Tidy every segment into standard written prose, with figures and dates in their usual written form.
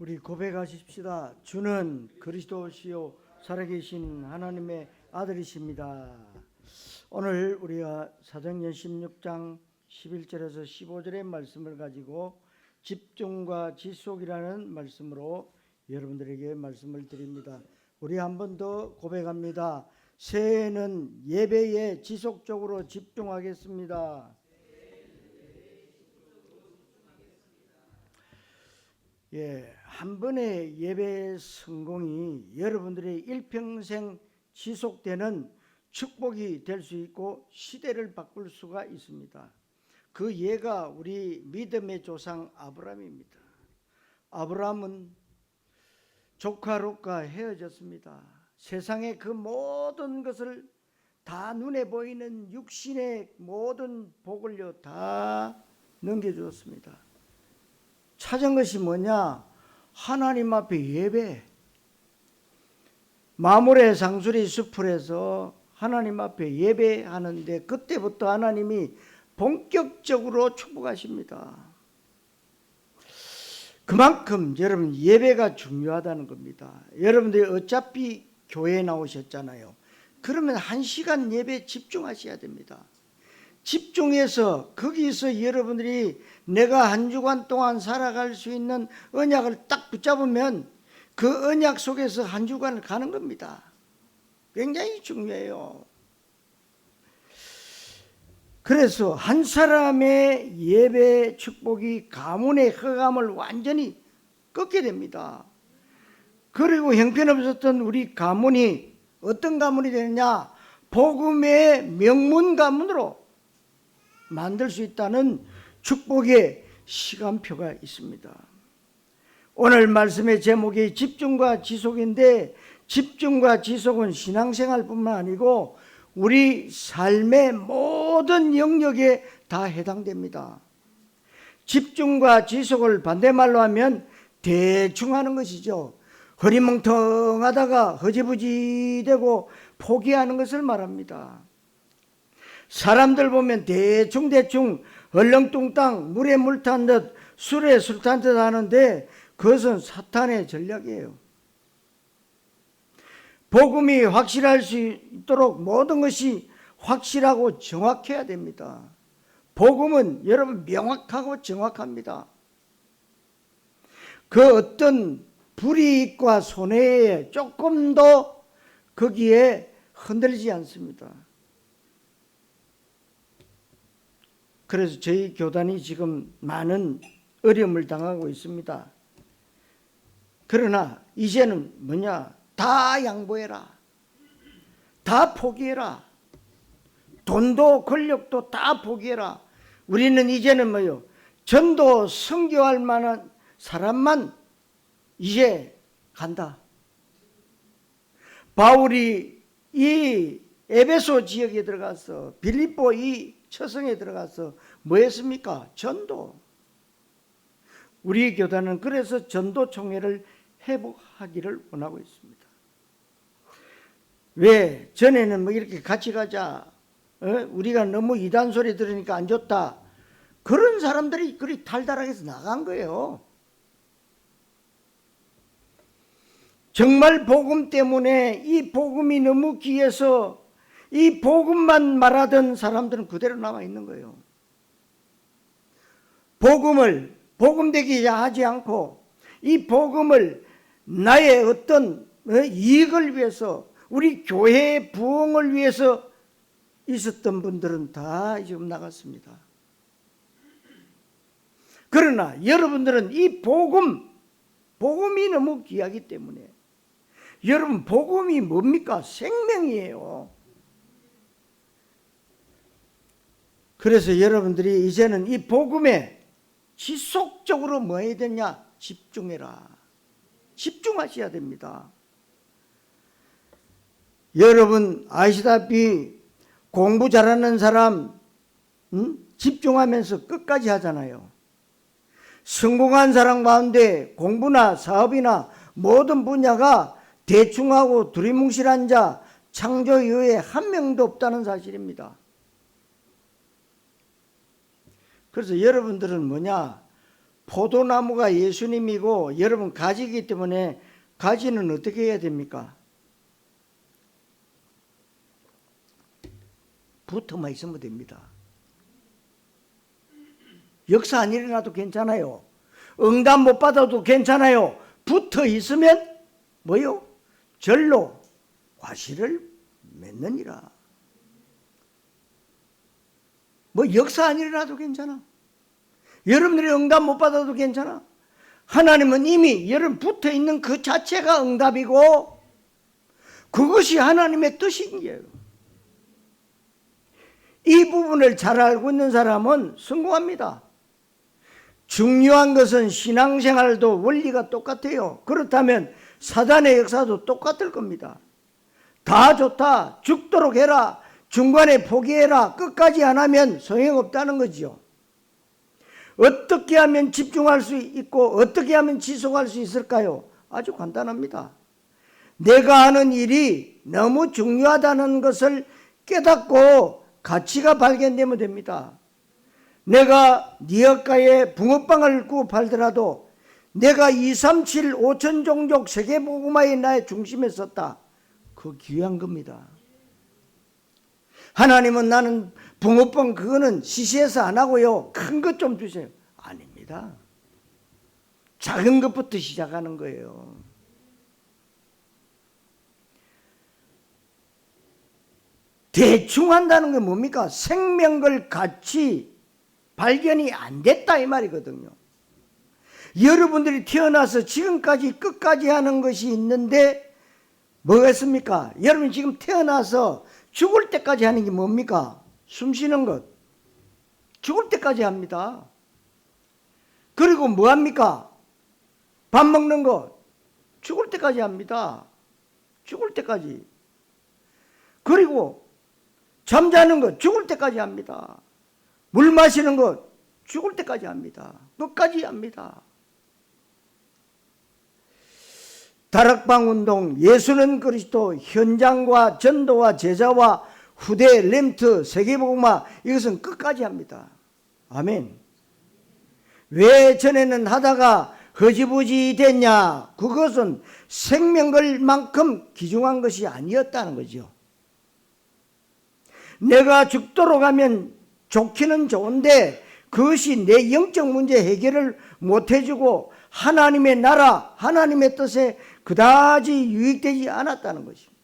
우리 고백하십시다. 주는 그리스도시요 살아계신 하나님의 아들이십니다. 오늘 우리가 사도행전 16장 11절에서 15절의 말씀을 가지고 집중과 지속이라는 말씀으로 여러분들에게 말씀을 드립니다. 우리 한 번 더 고백합니다. 새해에는 예배에 지속적으로 집중하겠습니다. 한 번의 예배 성공이 여러분들의 일평생 지속되는 축복이 될 수 있고 시대를 바꿀 수가 있습니다. 그 예가 우리 믿음의 조상 아브라함입니다. 아브라함은 조카 롯과 헤어졌습니다. 세상의 그 모든 것을 다 눈에 보이는 육신의 모든 복을요 다 넘겨주었습니다. 찾은 것이 뭐냐? 하나님 앞에 예배. 마므레 상수리 숲에서 하나님 앞에 예배하는데 그때부터 하나님이 본격적으로 축복하십니다. 그만큼 여러분 예배가 중요하다는 겁니다. 여러분들이 어차피 교회에 나오셨잖아요. 그러면 1시간 예배에 집중하셔야 됩니다. 집중해서 거기서 여러분들이 내가 한 주간 동안 살아갈 수 있는 언약을 딱 붙잡으면 그 언약 속에서 한 주간을 가는 겁니다. 굉장히 중요해요. 그래서 한 사람의 예배 축복이 가문의 흑암을 완전히 꺾게 됩니다. 그리고 형편없었던 우리 가문이 어떤 가문이 되느냐? 복음의 명문 가문으로 만들 수 있다는 축복의 시간표가 있습니다. 오늘 말씀의 제목이 집중과 지속인데 집중과 지속은 신앙생활뿐만 아니고 우리 삶의 모든 영역에 다 해당됩니다. 집중과 지속을 반대말로 하면 대충 하는 것이죠. 허리멍텅하다가 허지부지되고 포기하는 것을 말합니다. 사람들 보면 대충 얼렁뚱땅 물에 물 탄 듯 술에 술 탄 듯 하는데 그것은 사탄의 전략이에요. 복음이 확실할 수 있도록 모든 것이 확실하고 정확해야 됩니다. 복음은 여러분 명확하고 정확합니다. 그 어떤 불이익과 손해에 조금 더 거기에 흔들리지 않습니다. 그래서 저희 교단이 지금 많은 어려움을 당하고 있습니다. 그러나 이제는 뭐냐? 다 양보해라. 다 포기해라. 돈도 권력도 다 포기해라. 우리는 이제는 뭐요? 전도 선교할 만한 사람만 이제 간다. 바울이 이 에베소 지역에 들어가서 빌립보 이 처성에 들어가서 뭐 했습니까? 전도. 우리 교단은 그래서 전도 총회를 회복하기를 원하고 있습니다. 왜? 전에는 뭐 이렇게 같이 가자. 우리가 너무 이단 소리 들으니까 안 좋다. 그런 사람들이 그리 달달하게 해서 나간 거예요. 정말 복음 때문에 이 복음이 너무 귀해서 이 복음만 말하던 사람들은 그대로 남아 있는 거예요. 복음을 복음되기 하지 않고 이 복음을 나의 어떤 이익을 위해서 우리 교회의 부흥을 위해서 있었던 분들은 다 지금 나갔습니다. 그러나 여러분들은 이 복음이 너무 귀하기 때문에 여러분 복음이 뭡니까? 생명이에요. 그래서 여러분들이 이제는 이 복음에 지속적으로 뭐 해야 되냐? 집중해라. 집중하셔야 됩니다. 여러분 아시다시피 공부 잘하는 사람 집중하면서 끝까지 하잖아요. 성공한 사람 가운데 공부나 사업이나 모든 분야가 대충하고 두리뭉실한 자 창조 이후에 한 명도 없다는 사실입니다. 그래서 여러분들은 뭐냐? 포도나무가 예수님이고 여러분 가지이기 때문에 가지는 어떻게 해야 됩니까? 붙어만 있으면 됩니다. 역사 안 일어나도 괜찮아요. 응답 못 받아도 괜찮아요. 붙어 있으면 뭐요? 절로 과실을 맺느니라. 뭐 역사 안 일어나도 괜찮아. 여러분들이 응답 못 받아도 괜찮아. 하나님은 이미 여러분 붙어 있는 그 자체가 응답이고 그것이 하나님의 뜻인 거예요. 이 부분을 잘 알고 있는 사람은 성공합니다. 중요한 것은 신앙생활도 원리가 똑같아요. 그렇다면 사단의 역사도 똑같을 겁니다. 다 좋다, 죽도록 해라, 중간에 포기해라, 끝까지 안 하면 소용없다는 거죠. 어떻게 하면 집중할 수 있고 어떻게 하면 지속할 수 있을까요? 아주 간단합니다. 내가 하는 일이 너무 중요하다는 것을 깨닫고 가치가 발견되면 됩니다. 내가 니엇가에 붕어빵을 구워 팔더라도 내가 237 5천 종족 세계복음화의 나의 중심에 섰다. 그거 귀한 겁니다. 하나님은 나는 붕어빵 그거는 시시해서 안 하고요. 큰 것 좀 주세요. 아닙니다. 작은 것부터 시작하는 거예요. 대충 한다는 건 뭡니까? 생명걸 가치 발견이 안 됐다 이 말이거든요. 여러분들이 태어나서 지금까지 끝까지 하는 것이 있는데 뭐겠습니까? 여러분 지금 태어나서 죽을 때까지 하는 게 뭡니까? 숨 쉬는 것. 죽을 때까지 합니다. 그리고 뭐 합니까? 밥 먹는 것. 죽을 때까지 합니다. 죽을 때까지. 그리고 잠자는 것. 죽을 때까지 합니다. 물 마시는 것. 죽을 때까지 합니다. 끝까지 합니다. 다락방 운동, 예수는 그리스도, 현장과 전도와 제자와 후대, 렘트, 세계복음화 이것은 끝까지 합니다. 아멘. 왜 전에는 하다가 허지부지 됐냐? 그것은 생명걸만큼 귀중한 것이 아니었다는 거죠. 내가 죽도록 하면 좋기는 좋은데 그것이 내 영적 문제 해결을 못 해주고 하나님의 나라, 하나님의 뜻에 그다지 유익되지 않았다는 것입니다.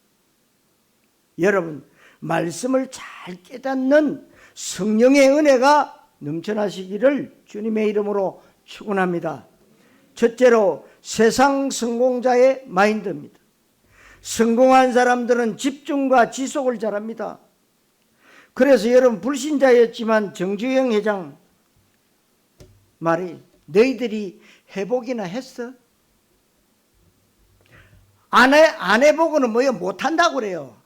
여러분, 말씀을 잘 깨닫는 성령의 은혜가 넘쳐나시기를 주님의 이름으로 축원합니다. 첫째로 세상 성공자의 마인드입니다. 성공한 사람들은 집중과 지속을 잘합니다. 그래서 여러분 불신자였지만 정주영 회장 말이 너희들이 해보기나 했어? 안 해보고는 뭐예요? 못한다고 그래요.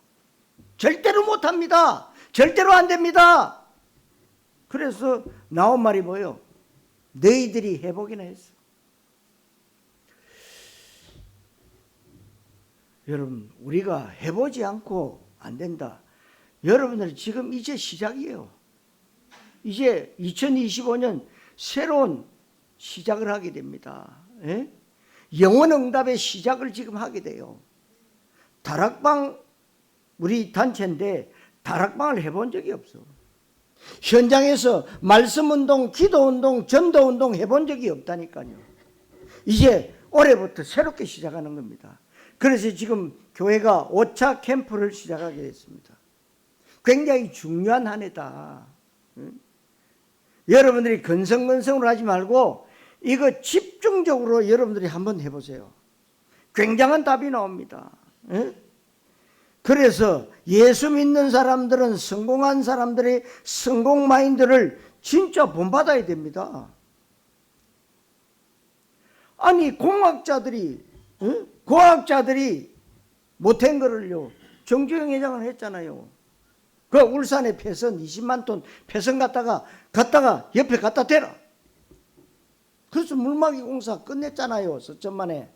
절대로 못합니다. 절대로 안 됩니다. 그래서 나온 말이 뭐예요? 너희들이 해보기나 했어. 여러분 우리가 해보지 않고 안 된다. 여러분들 지금 이제 시작이에요. 이제 2025년 새로운 시작을 하게 됩니다. 예? 영원 응답의 시작을 지금 하게 돼요. 다락방 우리 단체인데 다락방을 해본 적이 없어. 현장에서 말씀운동, 기도운동, 전도운동 해본 적이 없다니까요. 이제 올해부터 새롭게 시작하는 겁니다. 그래서 지금 교회가 5차 캠프를 시작하게 됐습니다. 굉장히 중요한 한 해다. 여러분들이 건성건성으로 하지 말고 이거 집중적으로 여러분들이 한번 해보세요. 굉장한 답이 나옵니다. 그래서 예수 믿는 사람들은 성공한 사람들의 성공 마인드를 진짜 본받아야 됩니다. 아니 공학자들이 과학자들이 못한 거를요 정주영 회장은 했잖아요. 그 울산에 폐선 20만 톤 폐선 갔다가 옆에 갖다 대라. 그래서 물막이 공사 끝냈잖아요. 서천만에.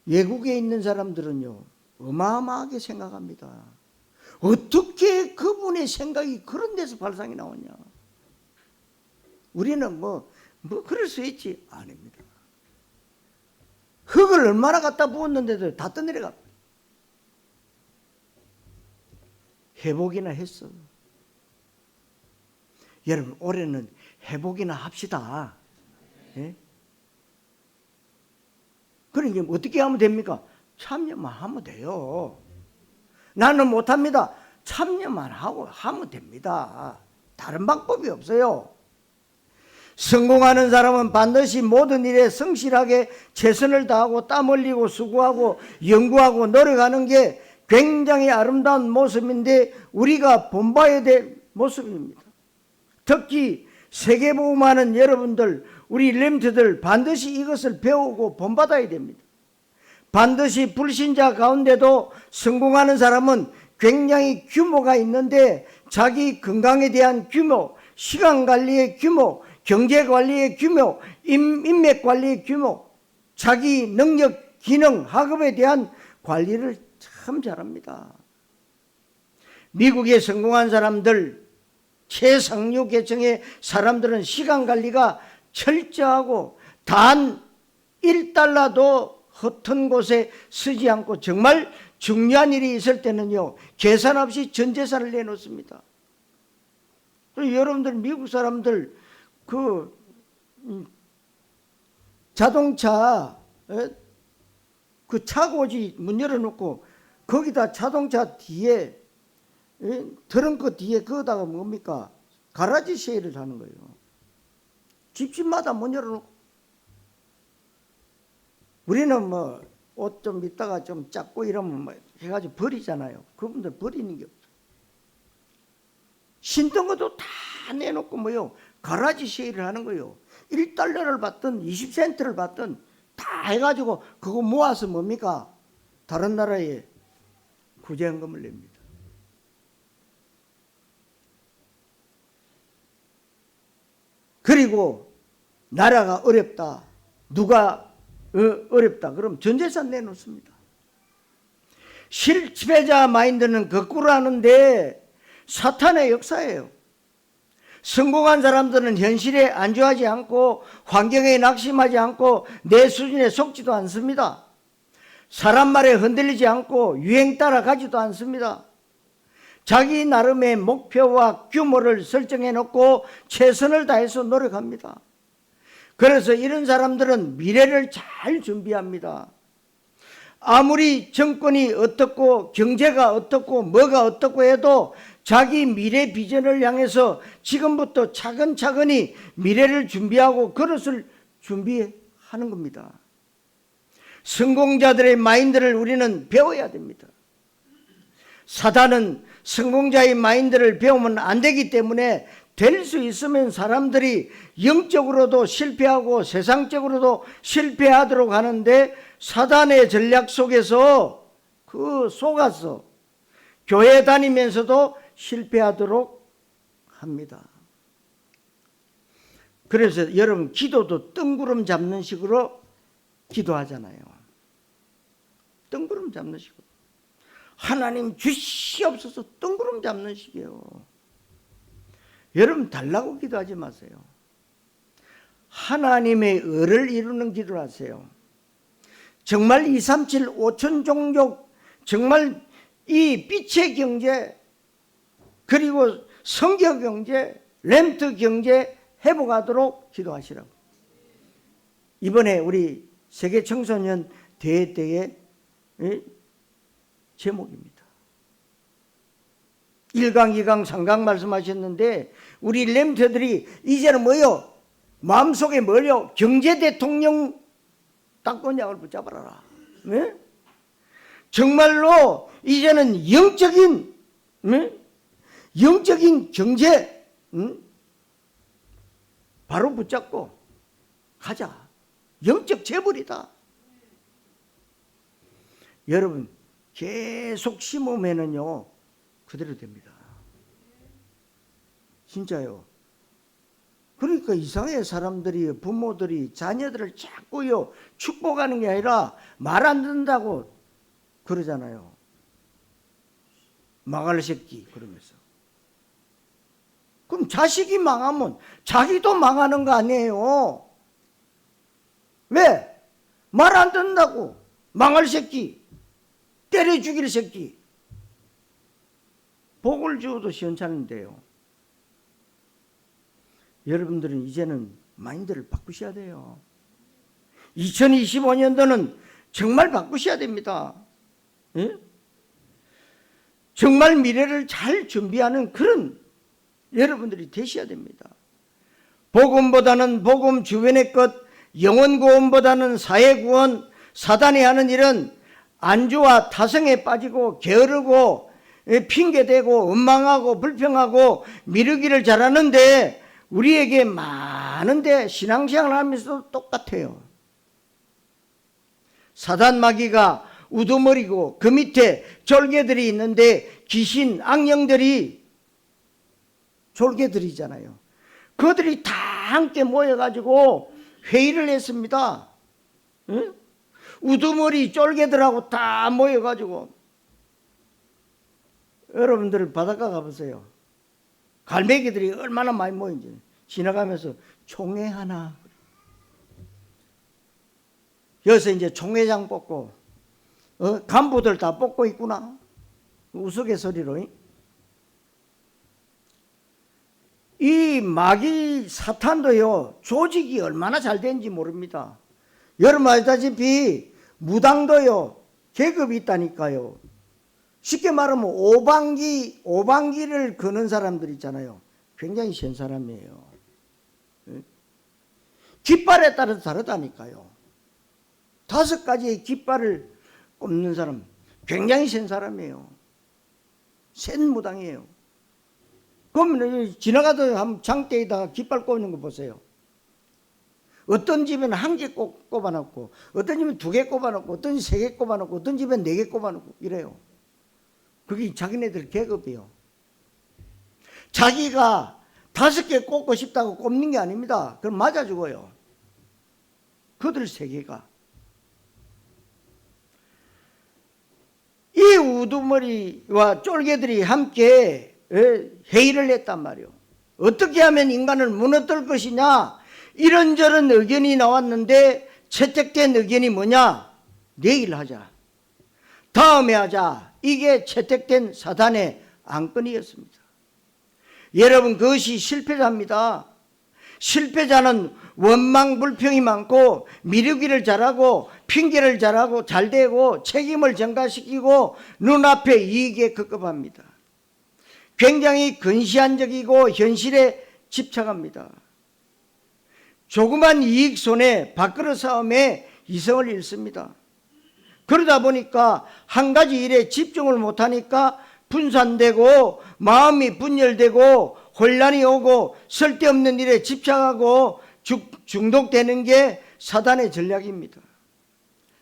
외국에 있는 사람들은요 어마어마하게 생각합니다. 어떻게 그분의 생각이 그런 데서 발상이 나오냐. 우리는 뭐 그럴 수 있지. 아닙니다. 흙을 얼마나 갖다 부었는데도 다 떠내려가. 회복이나 했어. 여러분, 올해는 회복이나 합시다. 예? 그러니까 어떻게 하면 됩니까? 참여만 하면 돼요. 나는 못합니다. 참여만 하고 하면 됩니다. 다른 방법이 없어요. 성공하는 사람은 반드시 모든 일에 성실하게 최선을 다하고 땀 흘리고 수고하고 연구하고 노력하는 게 굉장히 아름다운 모습인데 우리가 본봐야 될 모습입니다. 특히 세계복음하는 여러분들, 우리 렘트들 반드시 이것을 배우고 본받아야 됩니다. 반드시 불신자 가운데도 성공하는 사람은 굉장히 규모가 있는데 자기 건강에 대한 규모, 시간관리의 규모, 경제관리의 규모, 인맥관리의 규모, 자기 능력, 기능, 학업에 대한 관리를 참 잘합니다. 미국에 성공한 사람들, 최상류 계층의 사람들은 시간관리가 철저하고 단 1달러도 허튼 곳에 쓰지 않고 정말 중요한 일이 있을 때는요, 계산 없이 전 재산을 내놓습니다. 여러분들 미국 사람들 그 자동차 그 차고지 문 열어놓고 거기다 자동차 뒤에 트렁크 뒤에 거기다가 뭡니까? 가라지 세일을 하는 거예요. 집집마다 문 열어놓고. 우리는 뭐 옷 좀 입다가 좀 작고 이러면 뭐 해가지고 버리잖아요. 그분들 버리는 게 없어요. 신던 것도 다 내놓고 뭐요? 가라지 세일을 하는 거예요. 1달러를 받든 20센트를 받든 다 해가지고 그거 모아서 뭡니까? 다른 나라에 구제헌금을 냅니다. 그리고 나라가 어렵다. 누가 어렵다. 그럼 전재산 내놓습니다. 실패자 마인드는 거꾸로 하는데 사탄의 역사예요. 성공한 사람들은 현실에 안주하지 않고 환경에 낙심하지 않고 내 수준에 속지도 않습니다. 사람 말에 흔들리지 않고 유행 따라 가지도 않습니다. 자기 나름의 목표와 규모를 설정해 놓고 최선을 다해서 노력합니다. 그래서 이런 사람들은 미래를 잘 준비합니다. 아무리 정권이 어떻고 경제가 어떻고 뭐가 어떻고 해도 자기 미래 비전을 향해서 지금부터 차근차근히 미래를 준비하고 그릇을 준비하는 겁니다. 성공자들의 마인드를 우리는 배워야 됩니다. 사단은 성공자의 마인드를 배우면 안 되기 때문에 될 수 있으면 사람들이 영적으로도 실패하고 세상적으로도 실패하도록 하는데 사단의 전략 속에서 그 속아서 교회 다니면서도 실패하도록 합니다. 그래서 여러분 기도도 뜬구름 잡는 식으로 기도하잖아요. 뜬구름 잡는 식으로. 하나님 주시옵소서 뜬구름 잡는 식이에요. 여러분 달라고 기도하지 마세요. 하나님의 의를 이루는 기도를 하세요. 정말 237 5천 종족, 정말 이 빛의 경제, 그리고 성교 경제, 렘트 경제 회복하도록 기도하시라고. 이번에 우리 세계 청소년 대회 때의 제목입니다. 1강, 2강, 3강 말씀하셨는데 우리 렘트들이 이제는 뭐요? 마음속에 뭐요? 경제 대통령 땅권약을 붙잡아라. 네? 정말로 이제는 영적인 경제 바로 붙잡고 가자. 영적 재벌이다. 여러분 계속 심으면은요 그대로 됩니다. 진짜요. 그러니까 이상해. 사람들이, 부모들이 자녀들을 자꾸요 축복하는 게 아니라 말 안 듣는다고 그러잖아요. 망할 새끼 그러면서. 그럼 자식이 망하면 자기도 망하는 거 아니에요. 왜? 말 안 듣는다고. 망할 새끼, 때려 죽일 새끼. 복을 주어도 시원찮은데요. 여러분들은 이제는 마인드를 바꾸셔야 돼요. 2025년도는 정말 바꾸셔야 됩니다. 예? 정말 미래를 잘 준비하는 그런 여러분들이 되셔야 됩니다. 복음보다는 복음 주변의 것, 영혼 구원보다는 사회 구원, 사단이 하는 일은 안주와 타성에 빠지고 게으르고 핑계대고 원망하고 불평하고 미루기를 잘하는데 우리에게 많은데 신앙생활을 하면서도 똑같아요. 사단 마귀가 우두머리고 그 밑에 졸개들이 있는데 귀신, 악령들이 졸개들이잖아요. 그들이 다 함께 모여가지고 회의를 했습니다. 응? 우두머리 쫄개들하고 다 모여가지고. 여러분들 바닷가 가보세요. 갈매기들이 얼마나 많이 모인지. 지나가면서 총회하나. 여기서 이제 총회장 뽑고 간부들 다 뽑고 있구나. 우스갯소리로. 이 마귀 사탄도요, 조직이 얼마나 잘 되는지 모릅니다. 여러분 알다시피 무당도요, 계급이 있다니까요. 쉽게 말하면 오방기를 거는 사람들 있잖아요. 굉장히 센 사람이에요. 깃발에 따라서 다르다니까요. 5가지의 깃발을 꼽는 사람, 굉장히 센 사람이에요. 센 무당이에요. 그러면 지나가다 한번 장대에다가 깃발 꼽는 거 보세요. 어떤 집에는 1개 꼽아놓고, 어떤 집은 2개 꼽아놓고, 어떤 집은 3개 꼽아놓고, 어떤 집은 4개 꼽아놓고 이래요. 그게 자기네들 계급이에요. 자기가 5개 꼽고 싶다고 꼽는 게 아닙니다. 그럼 맞아 죽어요. 그들 3개가. 이 우두머리와 쫄개들이 함께 회의를 했단 말이에요. 어떻게 하면 인간을 무너뜨릴 것이냐. 이런저런 의견이 나왔는데 채택된 의견이 뭐냐. 내일 하자, 다음에 하자. 이게 채택된 사단의 안건이었습니다. 여러분, 그것이 실패자입니다. 실패자는 원망 불평이 많고 미루기를 잘하고 핑계를 잘하고 잘대고 책임을 전가시키고 눈앞에 이익에 급급합니다. 굉장히 근시안적이고 현실에 집착합니다. 조그만 이익 손에 밥그릇 싸움에 이성을 잃습니다. 그러다 보니까 한 가지 일에 집중을 못하니까 분산되고 마음이 분열되고 혼란이 오고 쓸데없는 일에 집착하고 중독되는 게 사단의 전략입니다.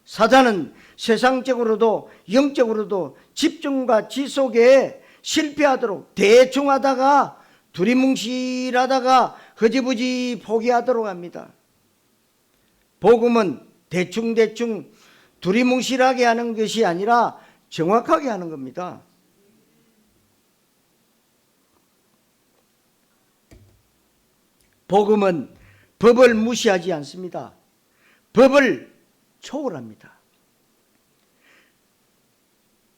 사단은 세상적으로도 영적으로도 집중과 지속에 실패하도록 대충 하다가 두리뭉실하다가 흐지부지 포기하도록 합니다. 복음은 대충대충 두리뭉실하게 하는 것이 아니라 정확하게 하는 겁니다. 복음은 법을 무시하지 않습니다. 법을 초월합니다.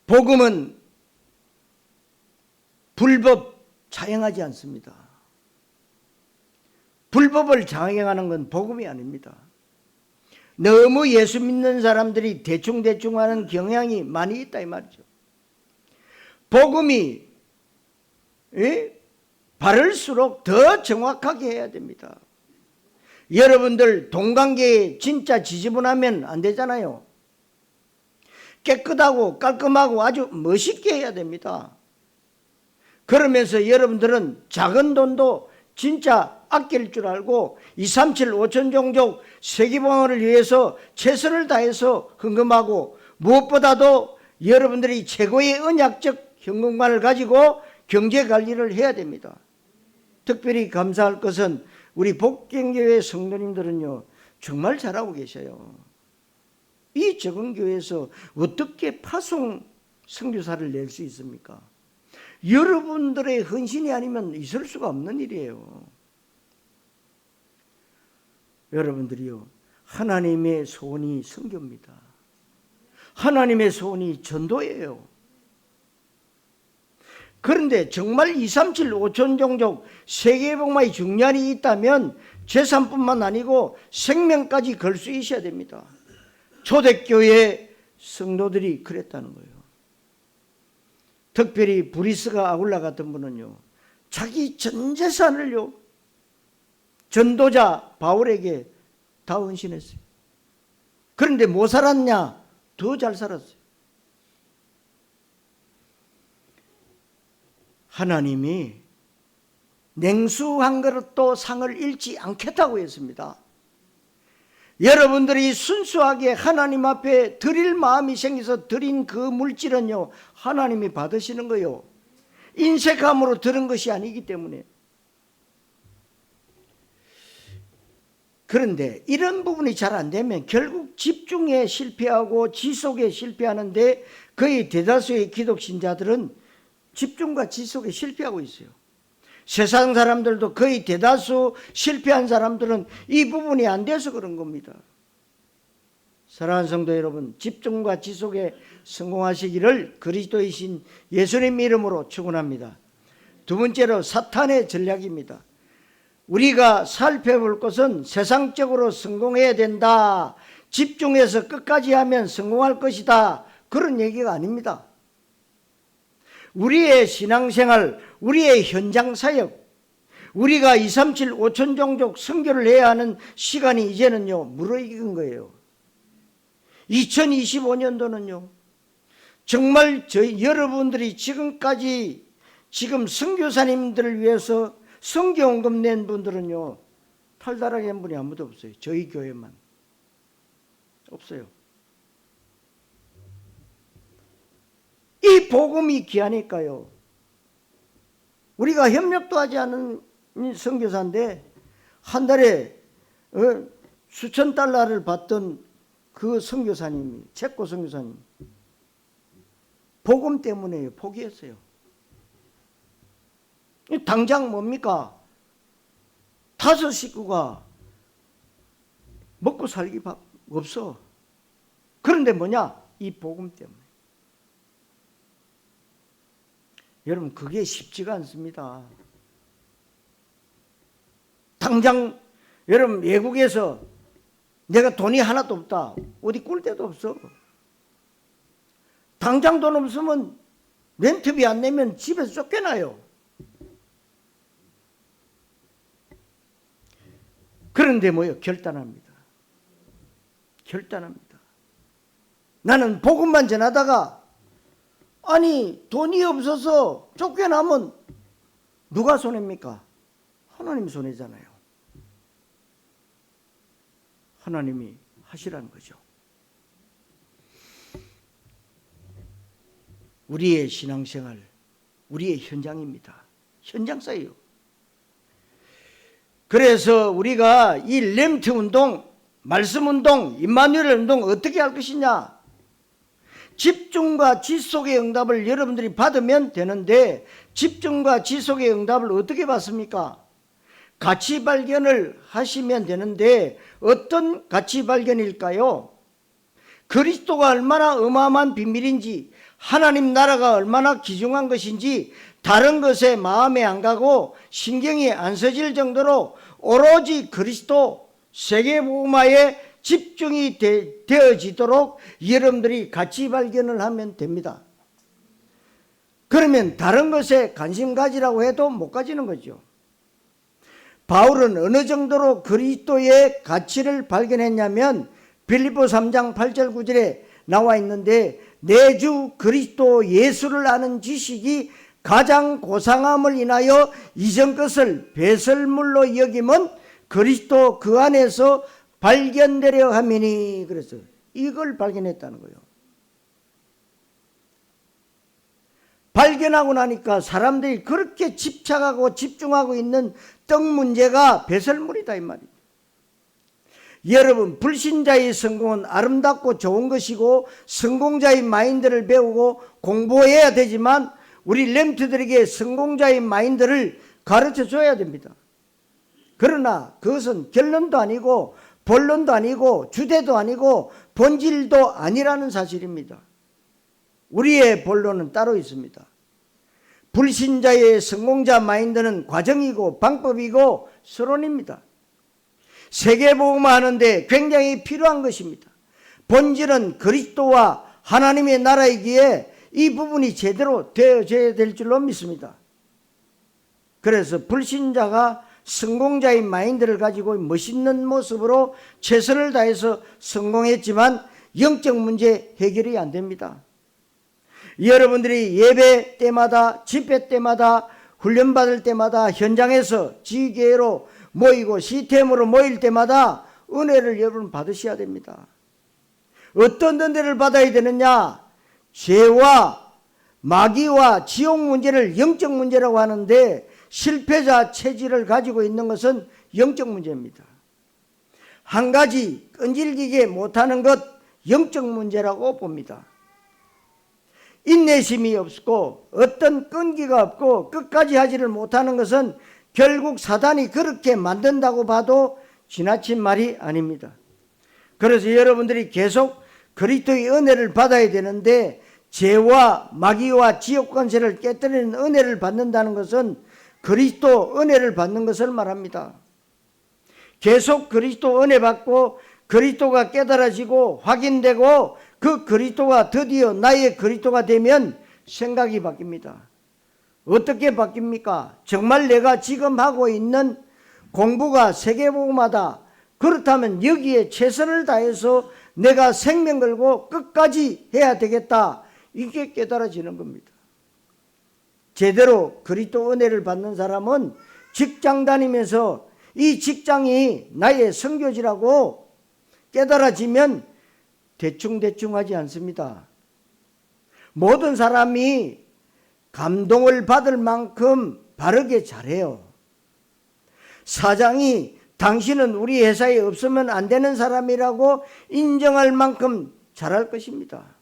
복음은 불법 자행하지 않습니다. 불법을 자행하는 건 복음이 아닙니다. 너무 예수 믿는 사람들이 대충대충 하는 경향이 많이 있다 이 말이죠. 복음이 바를수록 더 정확하게 해야 됩니다. 여러분들 동관계에 진짜 지지분하면 안 되잖아요. 깨끗하고 깔끔하고 아주 멋있게 해야 됩니다. 그러면서 여러분들은 작은 돈도 진짜 아낄 줄 알고 2, 3, 7, 5천 종족 세계방어를 위해서 최선을 다해서 헌금하고 무엇보다도 여러분들이 최고의 언약적 현금관을 가지고 경제관리를 해야 됩니다. 특별히 감사할 것은 우리 복경교회 성도님들은요 정말 잘하고 계셔요. 이 적은 교회에서 어떻게 파송 선교사를 낼 수 있습니까? 여러분들의 헌신이 아니면 있을 수가 없는 일이에요. 여러분들이요, 하나님의 소원이 선교입니다. 하나님의 소원이 전도예요. 그런데 정말 237 5천 종족 세계복음화의 중량이 있다면 재산뿐만 아니고 생명까지 걸 수 있어야 됩니다. 초대교회 성도들이 그랬다는 거예요. 특별히 브리스가 아굴라 같은 분은요, 자기 전 재산을요 전도자 바울에게 다 헌신했어요. 그런데 못 살았냐? 더 잘 살았어요. 하나님이 냉수 한 그릇도 상을 잃지 않겠다고 했습니다. 여러분들이 순수하게 하나님 앞에 드릴 마음이 생겨서 드린 그 물질은요, 하나님이 받으시는 거요. 인색함으로 들은 것이 아니기 때문에. 그런데 이런 부분이 잘 안 되면 결국 집중에 실패하고 지속에 실패하는데, 거의 대다수의 기독신자들은 집중과 지속에 실패하고 있어요. 세상 사람들도 거의 대다수 실패한 사람들은 이 부분이 안 돼서 그런 겁니다. 사랑하는 성도 여러분, 집중과 지속에 성공하시기를 그리스도이신 예수님 이름으로 축원합니다. 두 번째로 사탄의 전략입니다. 우리가 살펴볼 것은 세상적으로 성공해야 된다, 집중해서 끝까지 하면 성공할 것이다, 그런 얘기가 아닙니다. 우리의 신앙생활, 우리의 현장사역, 우리가 237 5천 종족 선교를 해야 하는 시간이 이제는요 무르익은 거예요. 2025년도는요 정말 여러분들이 지금까지 지금 선교사님들을 위해서 선교원금 낸 분들은요 탈달하게 한 분이 아무도 없어요. 저희 교회만 없어요. 이 복음이 귀하니까요. 우리가 협력도 하지 않은 선교사인데 한 달에 수천 달러를 받던 그 선교사님이, 체코 선교사님, 복음 때문에 포기했어요. 당장 뭡니까? 5 식구가 먹고 살기 없어. 그런데 뭐냐? 이 복음 때문에. 여러분, 그게 쉽지가 않습니다. 당장 여러분 외국에서 내가 돈이 하나도 없다, 어디 꿀 데도 없어. 당장 돈 없으면 렌트비 안 내면 집에서 쫓겨나요. 그런데 뭐요? 결단합니다. 결단합니다. 나는 복음만 전하다가 아니 돈이 없어서 쫓겨나면 누가 손해입니까? 하나님 손해잖아요. 하나님이 하시라는 거죠. 우리의 신앙생활, 우리의 현장입니다. 현장사예요. 그래서 우리가 이 렘트 운동, 말씀 운동, 임마누엘 운동 어떻게 할 것이냐? 집중과 지속의 응답을 여러분들이 받으면 되는데, 집중과 지속의 응답을 어떻게 받습니까? 가치 발견을 하시면 되는데, 어떤 가치 발견일까요? 그리스도가 얼마나 어마어마한 비밀인지, 하나님 나라가 얼마나 귀중한 것인지 다른 것에 마음에 안 가고 신경이 안 써질 정도로 오로지 그리스도 세계복음화에 집중이 되어지도록 여러분들이 가치 발견을 하면 됩니다. 그러면 다른 것에 관심 가지라고 해도 못 가지는 거죠. 바울은 어느 정도로 그리스도의 가치를 발견했냐면 빌립보 3장 8절 9절에 나와 있는데, 내 주 그리스도 예수를 아는 지식이 가장 고상함을 인하여 이전 것을 배설물로 여김은 그리스도 그 안에서 발견되려 함이니. 그래서 이걸 발견했다는 거예요. 발견하고 나니까 사람들이 그렇게 집착하고 집중하고 있는 떡 문제가 배설물이다 이 말이에요. 여러분, 불신자의 성공은 아름답고 좋은 것이고 성공자의 마인드를 배우고 공부해야 되지만, 우리 렘트들에게 성공자의 마인드를 가르쳐 줘야 됩니다. 그러나 그것은 결론도 아니고 본론도 아니고 주제도 아니고 본질도 아니라는 사실입니다. 우리의 본론은 따로 있습니다. 불신자의 성공자 마인드는 과정이고 방법이고 서론입니다. 세계복음화 하는데 굉장히 필요한 것입니다. 본질은 그리스도와 하나님의 나라이기에 이 부분이 제대로 되어져야 될 줄로 믿습니다. 그래서 불신자가 성공자의 마인드를 가지고 멋있는 모습으로 최선을 다해서 성공했지만 영적 문제 해결이 안 됩니다. 여러분들이 예배 때마다 집회 때마다 훈련받을 때마다 현장에서 지교회로 모이고 시스템으로 모일 때마다 은혜를 여러분 받으셔야 됩니다. 어떤 은혜를 받아야 되느냐? 죄와 마귀와 지옥 문제를 영적 문제라고 하는데 실패자 체질을 가지고 있는 것은 영적 문제입니다. 한 가지 끈질기게 못하는 것 영적 문제라고 봅니다. 인내심이 없고 어떤 끈기가 없고 끝까지 하지를 못하는 것은 결국 사단이 그렇게 만든다고 봐도 지나친 말이 아닙니다. 그래서 여러분들이 계속 그리스도의 은혜를 받아야 되는데 죄와 마귀와 지옥 권세를 깨뜨리는 은혜를 받는다는 것은 그리스도 은혜를 받는 것을 말합니다. 계속 그리스도 은혜 받고 그리스도가 깨달아지고 확인되고 그 그리스도가 드디어 나의 그리스도가 되면 생각이 바뀝니다. 어떻게 바뀝니까? 정말 내가 지금 하고 있는 공부가 세계복음화다. 그렇다면 여기에 최선을 다해서 내가 생명 걸고 끝까지 해야 되겠다. 이게 깨달아지는 겁니다. 제대로 그리스도 은혜를 받는 사람은 직장 다니면서 이 직장이 나의 선교지라고 깨달아지면 대충대충 하지 않습니다. 모든 사람이 감동을 받을 만큼 바르게 잘해요. 사장이 당신은 우리 회사에 없으면 안 되는 사람이라고 인정할 만큼 잘할 것입니다.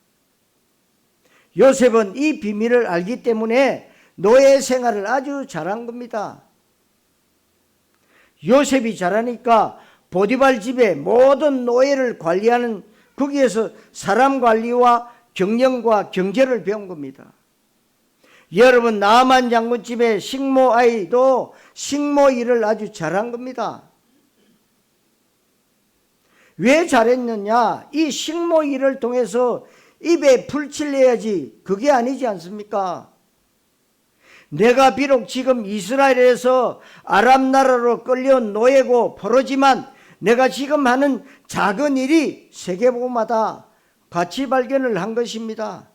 요셉은 이 비밀을 알기 때문에 노예 생활을 아주 잘한 겁니다. 요셉이 잘하니까 보디발 집에 모든 노예를 관리하는 거기에서 사람 관리와 경영과 경제를 배운 겁니다. 여러분 나만 장군집의 식모 아이도 식모 일을 아주 잘한 겁니다. 왜 잘했느냐? 이 식모 일을 통해서 입에 풀칠 내야지 그게 아니지 않습니까? 내가 비록 지금 이스라엘에서 아람 나라로 끌려온 노예고 포로지만 내가 지금 하는 작은 일이 세계복음화다. 가치 발견을 한 것입니다.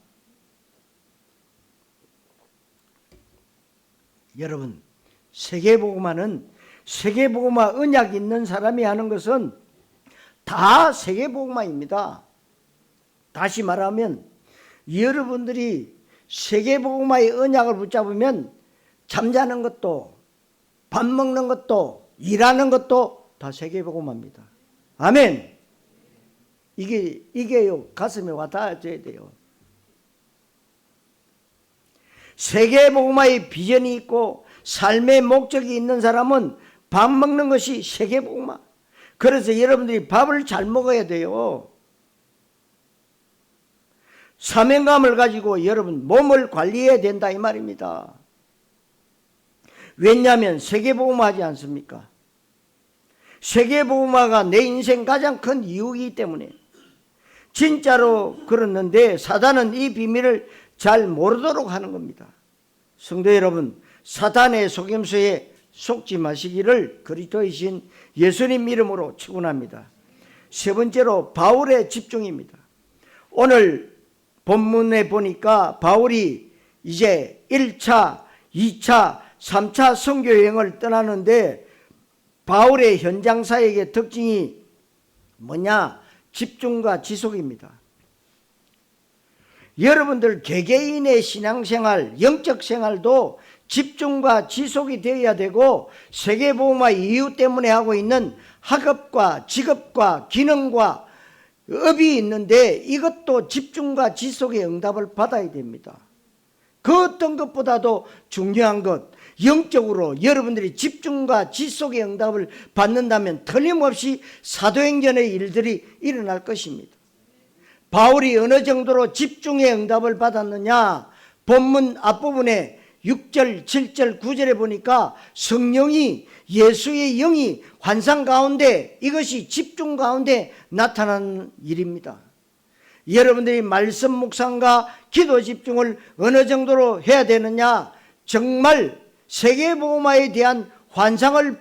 여러분 세계복음화는 세계복음화 언약 있는 사람이 하는 것은 다 세계복음화입니다. 다시 말하면 여러분들이 세계복음화의 언약을 붙잡으면 잠자는 것도 밥 먹는 것도 일하는 것도 다 세계복음화입니다. 아멘. 이게요 가슴에 와닿아져야 돼요. 세계복음화의 비전이 있고 삶의 목적이 있는 사람은 밥 먹는 것이 세계복음화. 그래서 여러분들이 밥을 잘 먹어야 돼요. 사명감을 가지고 여러분 몸을 관리해야 된다 이 말입니다. 왜냐하면 세계복음화하지 않습니까? 세계복음화가 내 인생 가장 큰 이유이기 때문에. 진짜로 그렇는데 사단은 이 비밀을 잘 모르도록 하는 겁니다. 성도 여러분, 사탄의 속임수에 속지 마시기를 그리스도이신 예수님 이름으로 축원합니다. 세 번째로 바울의 집중입니다. 오늘 본문에 보니까 바울이 이제 1차, 2차, 3차 선교 여행을 떠나는데 바울의 현장 사역의 특징이 뭐냐? 집중과 지속입니다. 여러분들 개개인의 신앙생활, 영적 생활도 집중과 지속이 되어야 되고 세계복음화 이유 때문에 하고 있는 학업과 직업과 기능과 업이 있는데 이것도 집중과 지속의 응답을 받아야 됩니다. 그 어떤 것보다도 중요한 것, 영적으로 여러분들이 집중과 지속의 응답을 받는다면 틀림없이 사도행전의 일들이 일어날 것입니다. 바울이 어느 정도로 집중의 응답을 받았느냐? 본문 앞부분에 6절, 7절, 9절에 보니까 성령이, 예수의 영이 환상 가운데, 이것이 집중 가운데 나타나는 일입니다. 여러분들이 말씀 묵상과 기도 집중을 어느 정도로 해야 되느냐? 정말 세계복음화에 대한 환상을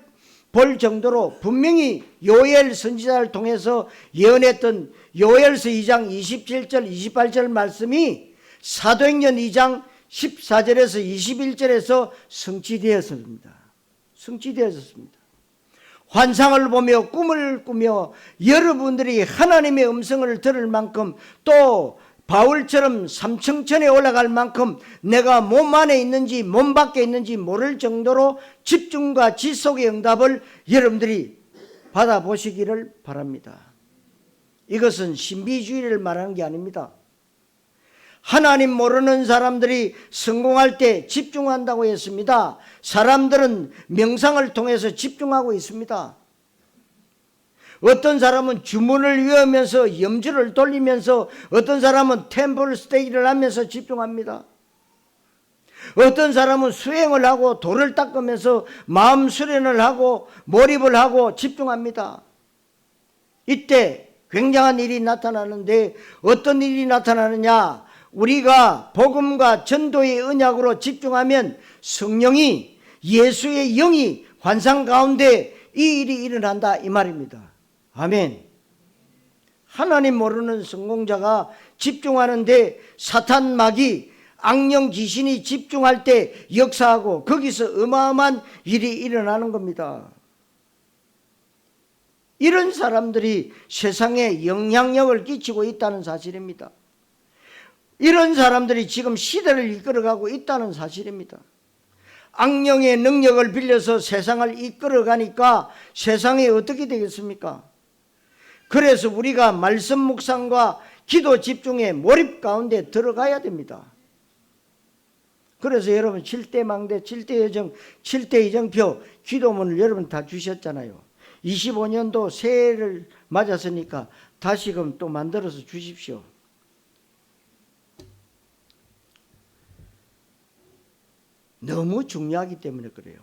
볼 정도로 분명히 요엘 선지자를 통해서 예언했던 요엘서 2장 27절 28절 말씀이 사도행전 2장 14절에서 21절에서 성취되었습니다. 성취되었습니다. 환상을 보며 꿈을 꾸며 여러분들이 하나님의 음성을 들을 만큼, 또 바울처럼 삼층천에 올라갈 만큼 내가 몸 안에 있는지 몸 밖에 있는지 모를 정도로 집중과 지속의 응답을 여러분들이 받아보시기를 바랍니다. 이것은 신비주의를 말하는 게 아닙니다. 하나님 모르는 사람들이 성공할 때 집중한다고 했습니다. 사람들은 명상을 통해서 집중하고 있습니다. 어떤 사람은 주문을 외우면서 염주를 돌리면서, 어떤 사람은 템플 스테이를 하면서 집중합니다. 어떤 사람은 수행을 하고 돌을 닦으면서 마음 수련을 하고 몰입을 하고 집중합니다. 이때 굉장한 일이 나타나는데, 어떤 일이 나타나느냐? 우리가 복음과 전도의 언약으로 집중하면 성령이, 예수의 영이 환상 가운데 이 일이 일어난다, 이 말입니다. 아멘. 하나님 모르는 성공자가 집중하는데 사탄 마귀, 악령 귀신이 집중할 때 역사하고 거기서 어마어마한 일이 일어나는 겁니다. 이런 사람들이 세상에 영향력을 끼치고 있다는 사실입니다. 이런 사람들이 지금 시대를 이끌어가고 있다는 사실입니다. 악령의 능력을 빌려서 세상을 이끌어가니까 세상이 어떻게 되겠습니까? 그래서 우리가 말씀 묵상과 기도 집중에 몰입 가운데 들어가야 됩니다. 그래서 여러분 7대 망대, 7대 여정, 7대 이정표 기도문을 여러분 다 주셨잖아요. 25년도 새해를 맞았으니까 다시금 또 만들어서 주십시오. 너무 중요하기 때문에 그래요.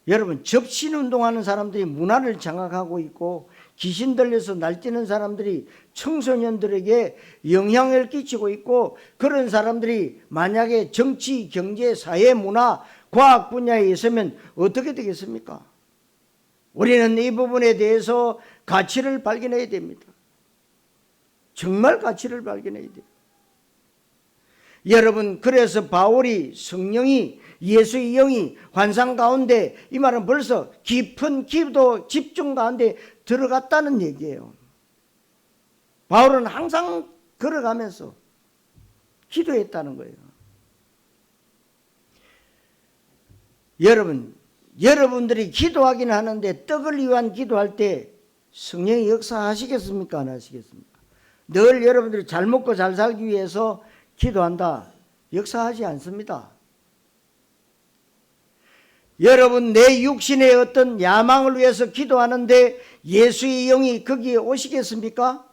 여러분, 접신운동하는 사람들이 문화를 장악하고 있고, 귀신 들려서 날뛰는 사람들이 청소년들에게 영향을 끼치고 있고, 그런 사람들이 만약에 정치, 경제, 사회, 문화, 과학 분야에 있으면 어떻게 되겠습니까? 우리는 이 부분에 대해서 가치를 발견해야 됩니다. 정말 가치를 발견해야 돼요. 여러분, 그래서 바울이, 성령이, 예수의 영이 환상 가운데, 이 말은 벌써 깊은 기도 집중 가운데 들어갔다는 얘기예요. 바울은 항상 걸어가면서 기도했다는 거예요. 여러분들이 기도하긴 하는데 떡을 위한 기도할 때 성령이 역사하시겠습니까? 안 하시겠습니까? 늘 여러분들이 잘 먹고 잘 살기 위해서 기도한다, 역사하지 않습니다. 여러분, 내 육신의 어떤 야망을 위해서 기도하는데 예수의 영이 거기에 오시겠습니까?